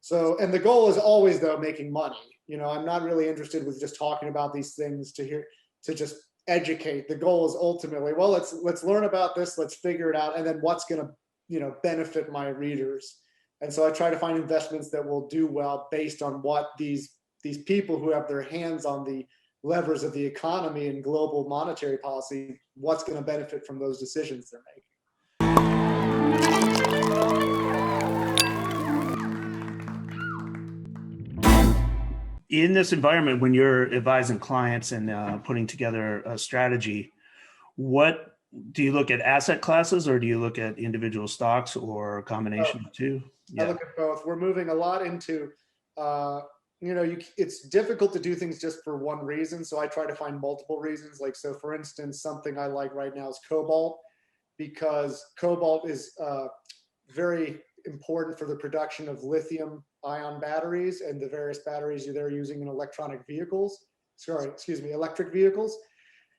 So, and the goal is always though making money. I'm not really interested with just talking about these things to just educate. The goal is ultimately, well, let's learn about this, let's figure it out, and then what's going to benefit my readers. And so I try to find investments that will do well based on what these people who have their hands on the levers of the economy and global monetary policy, what's going to benefit from those decisions they're making. In this environment, when you're advising clients and putting together a strategy, what do you look at, asset classes, or do you look at individual stocks, or a combination of the two? I look at both. We're moving a lot into, it's difficult to do things just for one reason. So I try to find multiple reasons. Like, so for instance, something I like right now is cobalt, because cobalt is very important for the production of lithium ion batteries and the various batteries they're using in electric vehicles.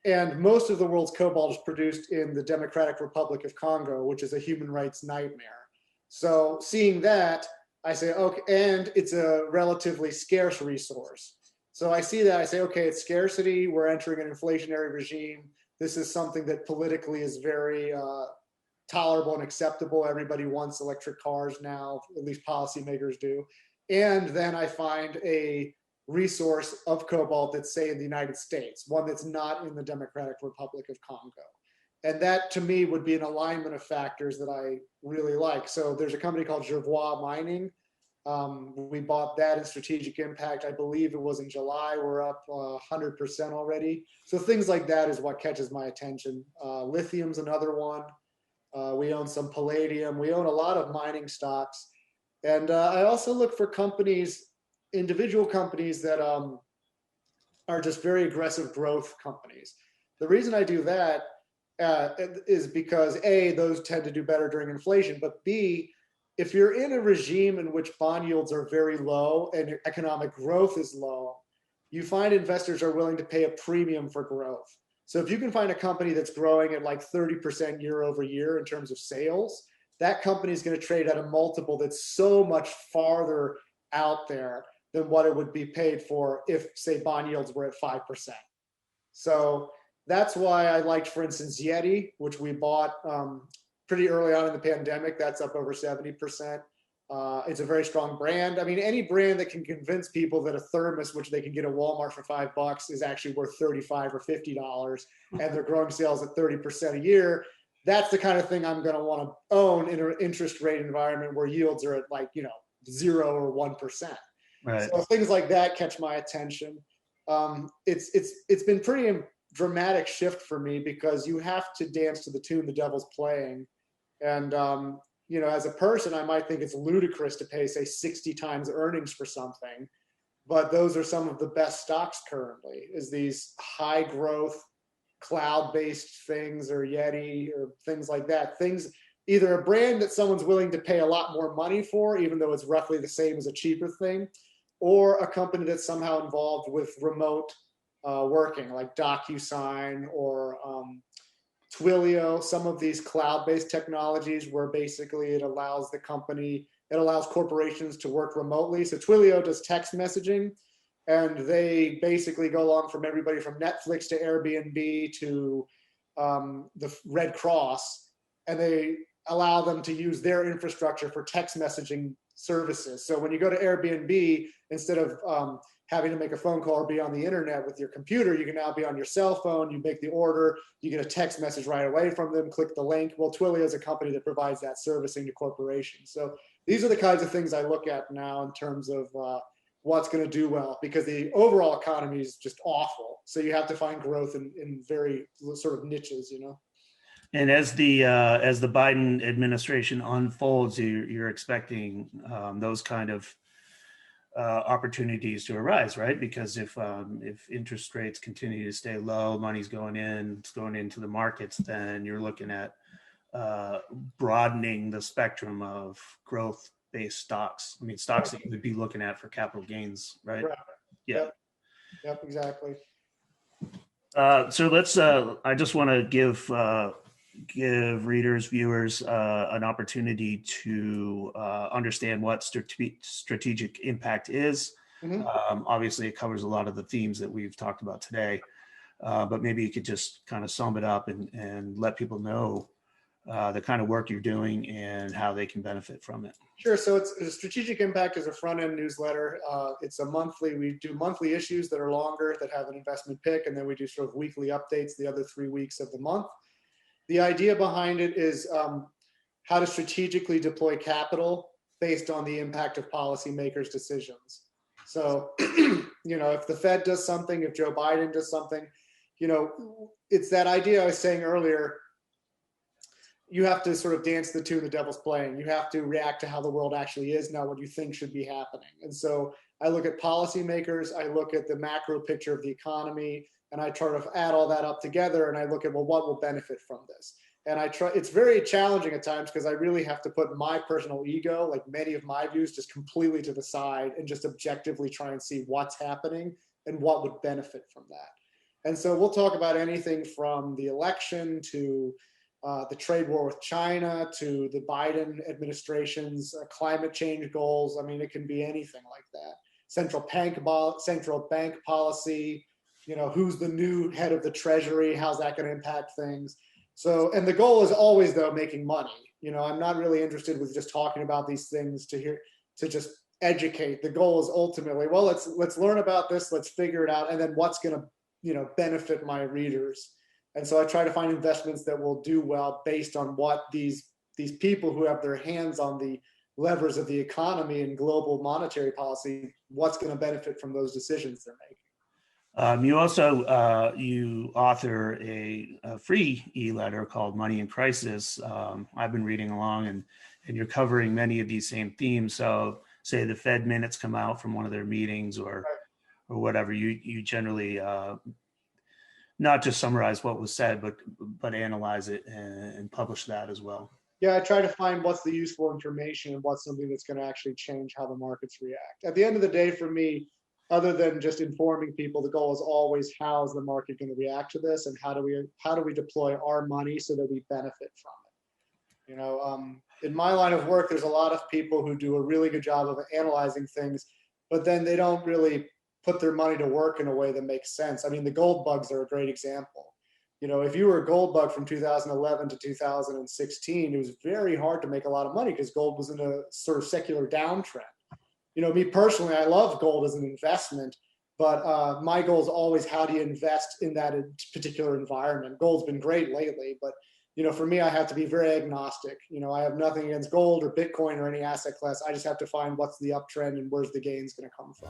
And most of the world's cobalt is produced in the Democratic Republic of Congo, which is a human rights nightmare. So seeing that, I say, okay, and it's a relatively scarce resource. So I see that, I say, okay, it's scarcity, we're entering an inflationary regime. This is something that politically is very tolerable and acceptable. Everybody wants electric cars now, at least policymakers do. And then I find a resource of cobalt that's, say, in the United States, one that's not in the Democratic Republic of Congo. And that, to me, would be an alignment of factors that I really like. So there's a company called Jervois Mining. We bought that in Strategic Impact. I believe it was in July. We're up 100% already. So things like that is what catches my attention. Lithium's another one. We own some palladium. We own a lot of mining stocks. And I also look for companies, individual companies that are just very aggressive growth companies. The reason I do that is because A, those tend to do better during inflation, but B, if you're in a regime in which bond yields are very low and your economic growth is low, you find investors are willing to pay a premium for growth. So if you can find a company that's growing at like 30% year over year in terms of sales, that company is going to trade at a multiple that's so much farther out there than what it would be paid for if, say, bond yields were at 5%. So that's why I liked, for instance, Yeti, which we bought pretty early on in the pandemic. That's up over 70%. It's a very strong brand. I mean, any brand that can convince people that a thermos, which they can get at Walmart for $5, is actually worth $35 or $50, and they're growing sales at 30% a year, that's the kind of thing I'm going to want to own in an interest rate environment where yields are at 0 or 1%. Right. So things like that catch my attention. It's been pretty dramatic shift for me because you have to dance to the tune the devil's playing. And, as a person, I might think it's ludicrous to pay, say, 60 times earnings for something, but those are some of the best stocks currently, is these high growth, cloud-based things, or Yeti, or things like that. Things, either a brand that someone's willing to pay a lot more money for, even though it's roughly the same as a cheaper thing, or a company that's somehow involved with remote working, like DocuSign or Twilio, some of these cloud-based technologies where basically it allows corporations to work remotely. So Twilio does text messaging, and they basically go along from everybody from Netflix to Airbnb to the Red Cross, and they allow them to use their infrastructure for text messaging services. So when you go to Airbnb, instead of having to make a phone call or be on the internet with your computer, you can now be on your cell phone, you make the order, you get a text message right away from them, click the link. Well, Twilio is a company that provides that servicing to corporations. So these are the kinds of things I look at now in terms of what's going to do well, because the overall economy is just awful. So you have to find growth in very sort of niches, And as the Biden administration unfolds, you're expecting those kind of opportunities to arise, right? Because if interest rates continue to stay low, money's going in, it's going into the markets, then you're looking at broadening the spectrum of growth-based stocks. I mean, stocks that you would be looking at for capital gains, right? Right. Yeah. Yep, exactly. So let's. I just want to give give readers, viewers an opportunity to understand what strategic impact is. Mhm. Obviously, it covers a lot of the themes that we've talked about today, but maybe you could just kind of sum it up and let people know the kind of work you're doing and how they can benefit from it. Sure. So it's Strategic Impact is a front-end newsletter. It's a monthly. We do monthly issues that are longer that have an investment pick, and then we do sort of weekly updates the other 3 weeks of the month. The idea behind it is how to strategically deploy capital based on the impact of policymakers' decisions. So, if the Fed does something, if Joe Biden does something, it's that idea I was saying earlier. You have to sort of dance the tune the devil's playing. You have to react to how the world actually is, not what you think should be happening. And so I look at policymakers, I look at the macro picture of the economy, and I try to add all that up together, and I look at, well, what will benefit from this? And it's very challenging at times because I really have to put my personal ego, like many of my views, just completely to the side and just objectively try and see what's happening and what would benefit from that. And so we'll talk about anything from the election to the trade war with China to the Biden administration's climate change goals. I mean, it can be anything like that. Central bank policy, who's the new head of the Treasury? How's that going to impact things? So, and the goal is always, though, making money. I'm not really interested with just talking about these things to just educate. The goal is ultimately, well, let's learn about this, let's figure it out, and then what's going to benefit my readers. And so I try to find investments that will do well based on what these people who have their hands on the levers of the economy and global monetary policy, what's going to benefit from those decisions they're making. You also you author a free e-letter called Money in Crisis. I've been reading along, and you're covering many of these same themes. So say the Fed minutes come out from one of their meetings or whatever, you generally not just summarize what was said, but analyze it and publish that as well. Yeah, I try to find what's the useful information and what's something that's going to actually change how the markets react. At the end of the day, for me, other than just informing people, the goal is always how is the market going to react to this, and how do we deploy our money so that we benefit from it. In my line of work, there's a lot of people who do a really good job of analyzing things, but then they don't really put their money to work in a way that makes sense. I mean, the gold bugs are a great example. If you were a gold bug from 2011 to 2016, it was very hard to make a lot of money because gold was in a sort of secular downtrend. Me personally, I love gold as an investment, but my goal is always how do you invest in that particular environment. Gold's been great lately, but for me, I have to be very agnostic. I have nothing against gold or Bitcoin or any asset class. I just have to find what's the uptrend and where's the gains going to come from.